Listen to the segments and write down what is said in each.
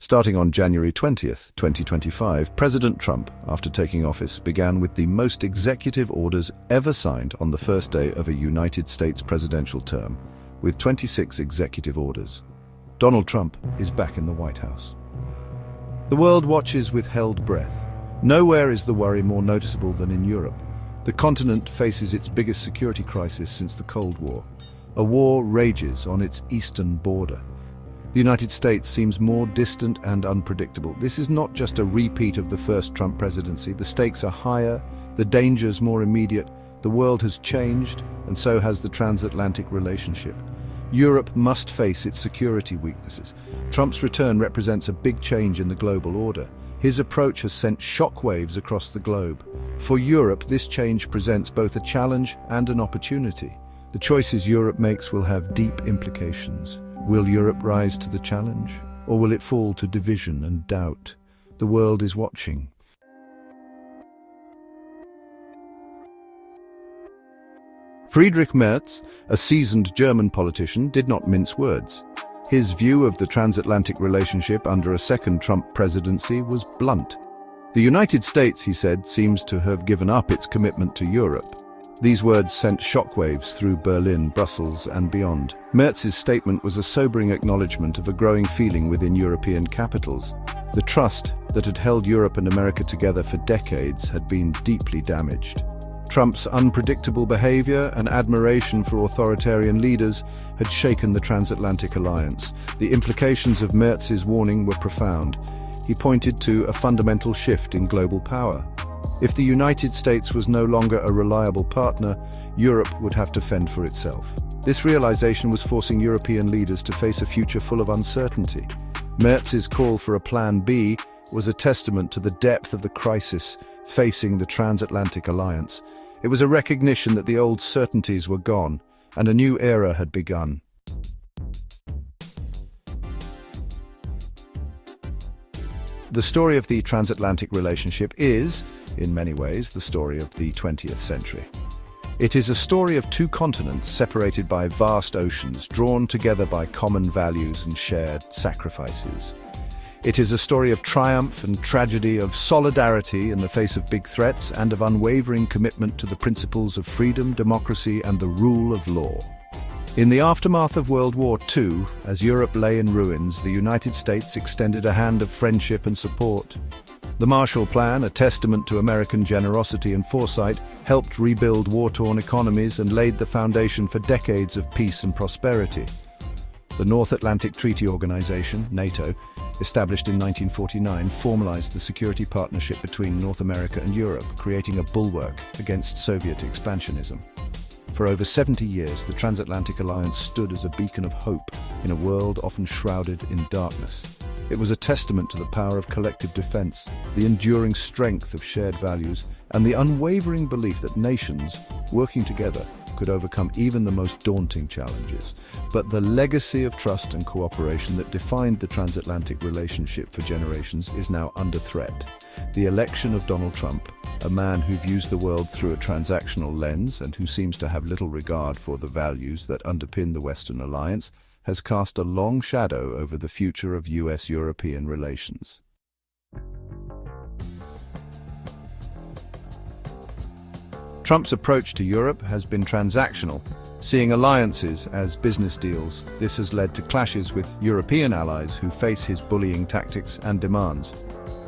Starting on January 20th, 2025, President Trump, after taking office, began with the most executive orders ever signed on the first day of a United States presidential term, with 26 executive orders. Donald Trump is back in the White House. The world watches with held breath. Nowhere is the worry more noticeable than in Europe. The continent faces its biggest security crisis since the Cold War. A war rages on its eastern border. The United States seems more distant and unpredictable. This is not just a repeat of the first Trump presidency. The stakes are higher, the dangers more immediate. The world has changed, and so has the transatlantic relationship. Europe must face its security weaknesses. Trump's return represents a big change in the global order. His approach has sent shockwaves across the globe. For Europe, this change presents both a challenge and an opportunity. The choices Europe makes will have deep implications. Will Europe rise to the challenge, or will it fall to division and doubt? The world is watching. Friedrich Merz, a seasoned German politician, did not mince words. His view of the transatlantic relationship under a second Trump presidency was blunt. The United States, he said, seems to have given up its commitment to Europe. These words sent shockwaves through Berlin, Brussels, and beyond. Merz's statement was a sobering acknowledgement of a growing feeling within European capitals. The trust that had held Europe and America together for decades had been deeply damaged. Trump's unpredictable behavior and admiration for authoritarian leaders had shaken the transatlantic alliance. The implications of Merz's warning were profound. He pointed to a fundamental shift in global power. If the United States was no longer a reliable partner, Europe would have to fend for itself. This realization was forcing European leaders to face a future full of uncertainty. Merz's call for a Plan B was a testament to the depth of the crisis facing the transatlantic alliance. It was a recognition that the old certainties were gone, and a new era had begun. The story of the transatlantic relationship is, in many ways, the story of the 20th century. It is a story of two continents separated by vast oceans, drawn together by common values and shared sacrifices. It is a story of triumph and tragedy, of solidarity in the face of big threats, and of unwavering commitment to the principles of freedom, democracy, and the rule of law. In the aftermath of World War II, as Europe lay in ruins, the United States extended a hand of friendship and support. The Marshall Plan, a testament to American generosity and foresight, helped rebuild war-torn economies and laid the foundation for decades of peace and prosperity. The North Atlantic Treaty Organization, NATO, established in 1949, formalized the security partnership between North America and Europe, creating a bulwark against Soviet expansionism. For over 70 years, the transatlantic alliance stood as a beacon of hope in a world often shrouded in darkness. It was a testament to the power of collective defense, the enduring strength of shared values, and the unwavering belief that nations, working together, could overcome even the most daunting challenges. But the legacy of trust and cooperation that defined the transatlantic relationship for generations is now under threat. The election of Donald Trump, a man who views the world through a transactional lens and who seems to have little regard for the values that underpin the Western alliance, has cast a long shadow over the future of US-European relations. Trump's approach to Europe has been transactional, seeing alliances as business deals. This has led to clashes with European allies who face his bullying tactics and demands.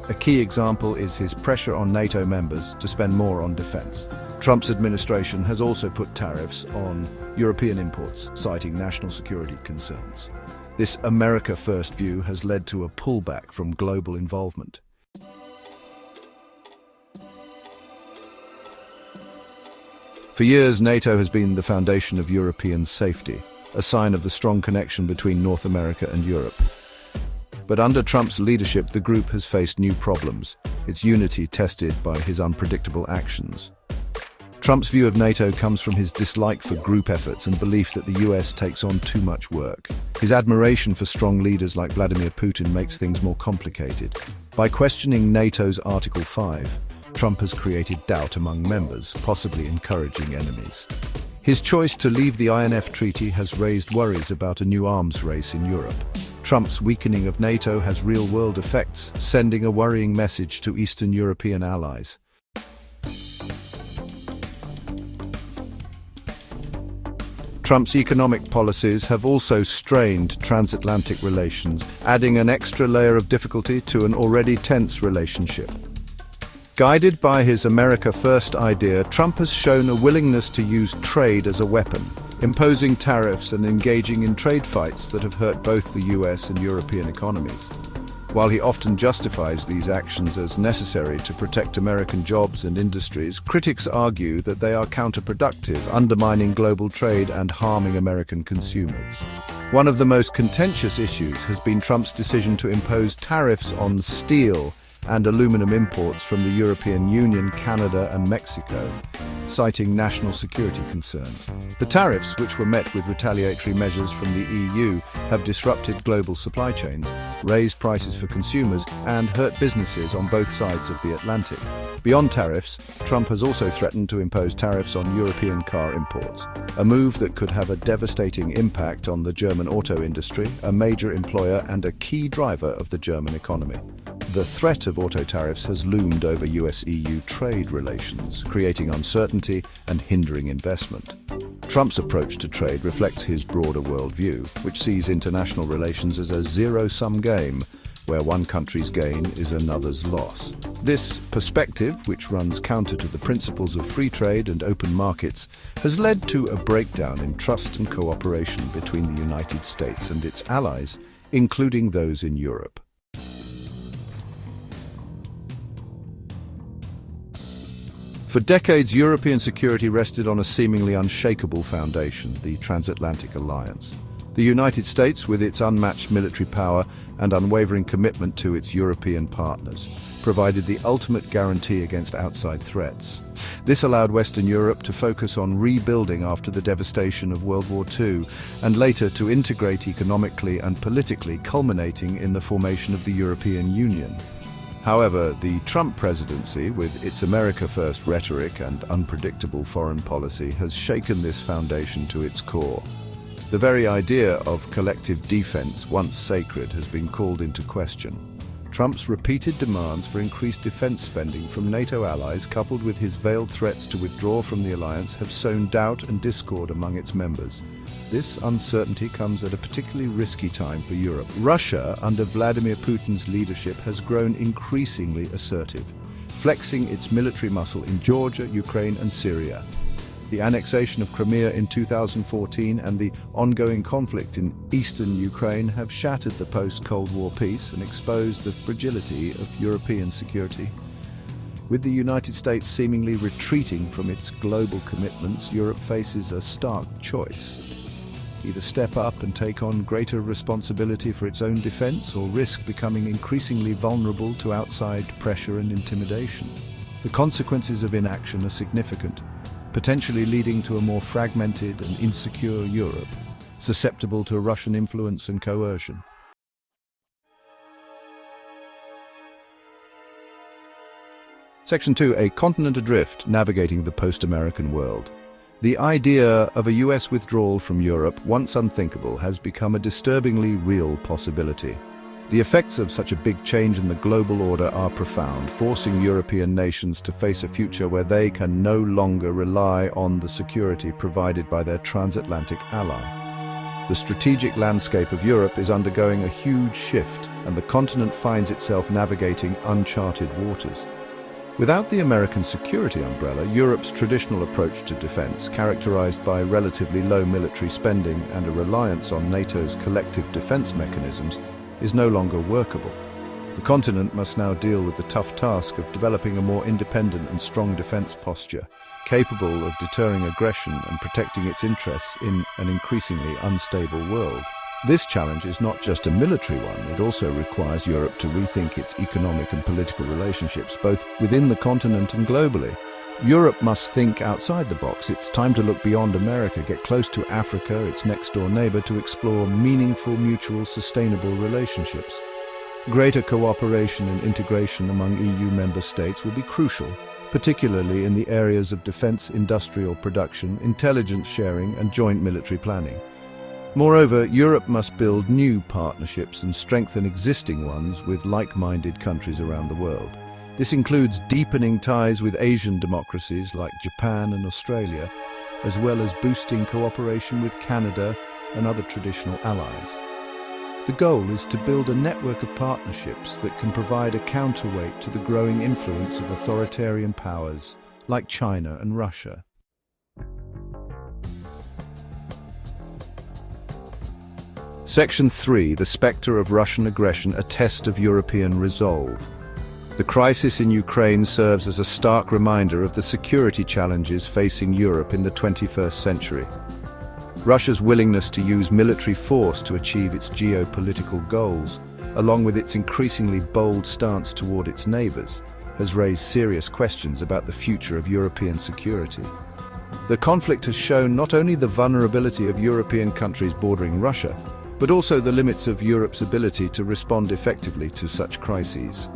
A key example is his pressure on NATO members to spend more on defense. Trump's administration has also put tariffs on European imports, citing national security concerns. This America First view has led to a pullback from global involvement. For years, NATO has been the foundation of European safety, a sign of the strong connection between North America and Europe. But under Trump's leadership, the group has faced new problems, its unity tested by his unpredictable actions. Trump's view of NATO comes from his dislike for group efforts and belief that the US takes on too much work. His admiration for strong leaders like Vladimir Putin makes things more complicated. By questioning NATO's Article 5, Trump has created doubt among members, possibly encouraging enemies. His choice to leave the INF Treaty has raised worries about a new arms race in Europe. Trump's weakening of NATO has real-world effects, sending a worrying message to Eastern European allies. Trump's economic policies have also strained transatlantic relations, adding an extra layer of difficulty to an already tense relationship. Guided by his America First idea, Trump has shown a willingness to use trade as a weapon, imposing tariffs and engaging in trade fights that have hurt both the US and European economies. While he often justifies these actions as necessary to protect American jobs and industries, critics argue that they are counterproductive, undermining global trade and harming American consumers. One of the most contentious issues has been Trump's decision to impose tariffs on steel and aluminum imports from the European Union, Canada and Mexico, citing national security concerns. The tariffs, which were met with retaliatory measures from the EU, have disrupted global supply chains, raised prices for consumers, and hurt businesses on both sides of the Atlantic. Beyond tariffs, Trump has also threatened to impose tariffs on European car imports, a move that could have a devastating impact on the German auto industry, a major employer and a key driver of the German economy. The threat of auto tariffs has loomed over US-EU trade relations, creating uncertainty and hindering investment. Trump's approach to trade reflects his broader worldview, which sees international relations as a zero-sum game, where one country's gain is another's loss. This perspective, which runs counter to the principles of free trade and open markets, has led to a breakdown in trust and cooperation between the United States and its allies, including those in Europe. For decades, European security rested on a seemingly unshakable foundation, the transatlantic alliance. The United States, with its unmatched military power and unwavering commitment to its European partners, provided the ultimate guarantee against outside threats. This allowed Western Europe to focus on rebuilding after the devastation of World War II, and later to integrate economically and politically, culminating in the formation of the European Union. However, the Trump presidency, with its America First rhetoric and unpredictable foreign policy, has shaken this foundation to its core. The very idea of collective defense, once sacred, has been called into question. Trump's repeated demands for increased defense spending from NATO allies, coupled with his veiled threats to withdraw from the alliance, have sown doubt and discord among its members. This uncertainty comes at a particularly risky time for Europe. Russia, under Vladimir Putin's leadership, has grown increasingly assertive, flexing its military muscle in Georgia, Ukraine and Syria. The annexation of Crimea in 2014 and the ongoing conflict in eastern Ukraine have shattered the post-Cold War peace and exposed the fragility of European security. With the United States seemingly retreating from its global commitments, Europe faces a stark choice. Either step up and take on greater responsibility for its own defense, or risk becoming increasingly vulnerable to outside pressure and intimidation. The consequences of inaction are significant, potentially leading to a more fragmented and insecure Europe, susceptible to Russian influence and coercion. Section 2. A continent adrift, navigating the post-American world. The idea of a US withdrawal from Europe, once unthinkable, has become a disturbingly real possibility. The effects of such a big change in the global order are profound, forcing European nations to face a future where they can no longer rely on the security provided by their transatlantic ally. The strategic landscape of Europe is undergoing a huge shift, and the continent finds itself navigating uncharted waters. Without the American security umbrella, Europe's traditional approach to defense, characterized by relatively low military spending and a reliance on NATO's collective defense mechanisms, is no longer workable. The continent must now deal with the tough task of developing a more independent and strong defense posture, capable of deterring aggression and protecting its interests in an increasingly unstable world. This challenge is not just a military one, it also requires Europe to rethink its economic and political relationships, both within the continent and globally. Europe must think outside the box. It's time to look beyond America, get close to Africa, its next-door neighbor, to explore meaningful, mutual, sustainable relationships. Greater cooperation and integration among EU member states will be crucial, particularly in the areas of defense industrial production, intelligence sharing, and joint military planning. Moreover, Europe must build new partnerships and strengthen existing ones with like-minded countries around the world. This includes deepening ties with Asian democracies like Japan and Australia, as well as boosting cooperation with Canada and other traditional allies. The goal is to build a network of partnerships that can provide a counterweight to the growing influence of authoritarian powers like China and Russia. Section 3, the spectre of Russian aggression, a test of European resolve. The crisis in Ukraine serves as a stark reminder of the security challenges facing Europe in the 21st century. Russia's willingness to use military force to achieve its geopolitical goals, along with its increasingly bold stance toward its neighbors, has raised serious questions about the future of European security. The conflict has shown not only the vulnerability of European countries bordering Russia, but also the limits of Europe's ability to respond effectively to such crises.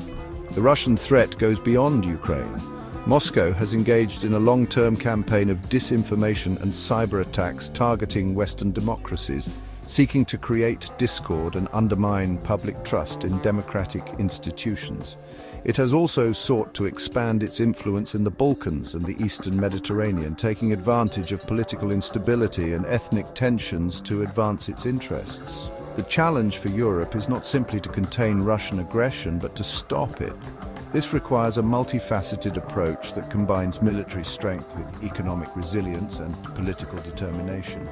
The Russian threat goes beyond Ukraine. Moscow has engaged in a long-term campaign of disinformation and cyber attacks targeting Western democracies, seeking to create discord and undermine public trust in democratic institutions. It has also sought to expand its influence in the Balkans and the Eastern Mediterranean, taking advantage of political instability and ethnic tensions to advance its interests. The challenge for Europe is not simply to contain Russian aggression, but to stop it. This requires a multifaceted approach that combines military strength with economic resilience and political determination.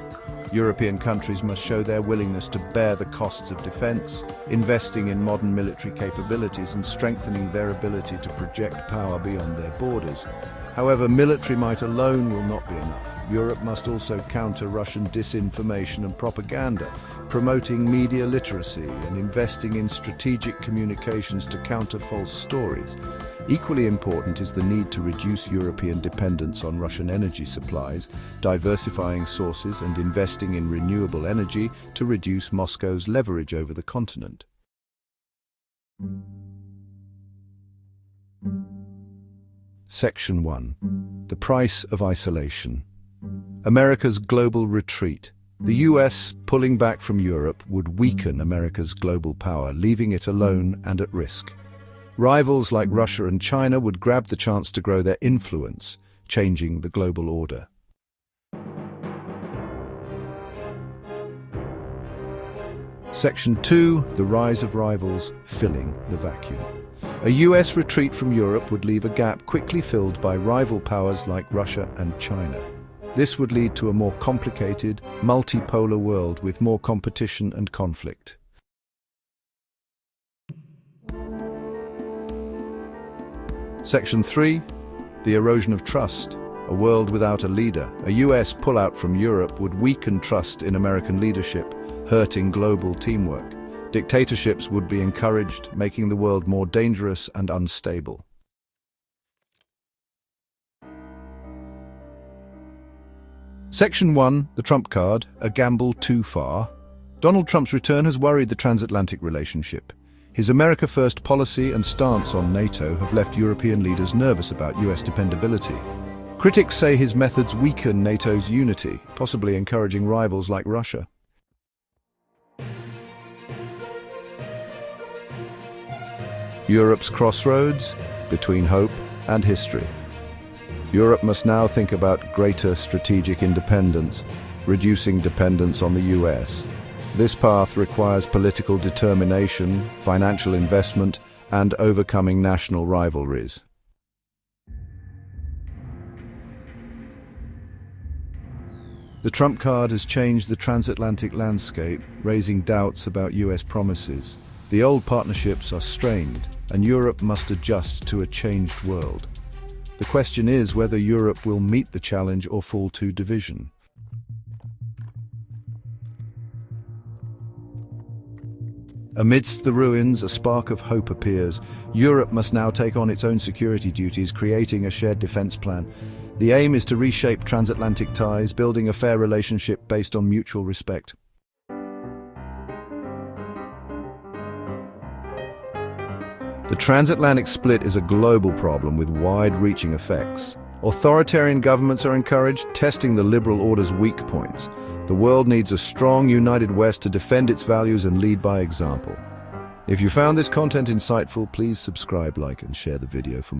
European countries must show their willingness to bear the costs of defense, investing in modern military capabilities and strengthening their ability to project power beyond their borders. However, military might alone will not be enough. Europe must also counter Russian disinformation and propaganda, promoting media literacy and investing in strategic communications to counter false stories. Equally important is the need to reduce European dependence on Russian energy supplies, diversifying sources and investing in renewable energy to reduce Moscow's leverage over the continent. Section 1. The price of isolation. America's global retreat. The US pulling back from Europe would weaken America's global power, leaving it alone and at risk. Rivals like Russia and China would grab the chance to grow their influence, changing the global order. Section 2. The rise of rivals filling the vacuum. A US retreat from Europe would leave a gap quickly filled by rival powers like Russia and China. This would lead to a more complicated, multipolar world with more competition and conflict. Section 3. The erosion of trust. A world without a leader. A US pullout from Europe would weaken trust in American leadership, hurting global teamwork. Dictatorships would be encouraged, making the world more dangerous and unstable. Section 1, the Trump card, a gamble too far. Donald Trump's return has worried the transatlantic relationship. His America First policy and stance on NATO have left European leaders nervous about US dependability. Critics say his methods weaken NATO's unity, possibly encouraging rivals like Russia. Europe's crossroads between hope and history. Europe must now think about greater strategic independence, reducing dependence on the US. This path requires political determination, financial investment, and overcoming national rivalries. The Trump card has changed the transatlantic landscape, raising doubts about US promises. The old partnerships are strained, and Europe must adjust to a changed world. The question is whether Europe will meet the challenge or fall to division. Amidst the ruins, a spark of hope appears. Europe must now take on its own security duties, creating a shared defense plan. The aim is to reshape transatlantic ties, building a fair relationship based on mutual respect. The transatlantic split is a global problem with wide-reaching effects. Authoritarian governments are encouraged, testing the liberal order's weak points. The world needs a strong, united West to defend its values and lead by example. If you found this content insightful, please subscribe, like, and share the video for more.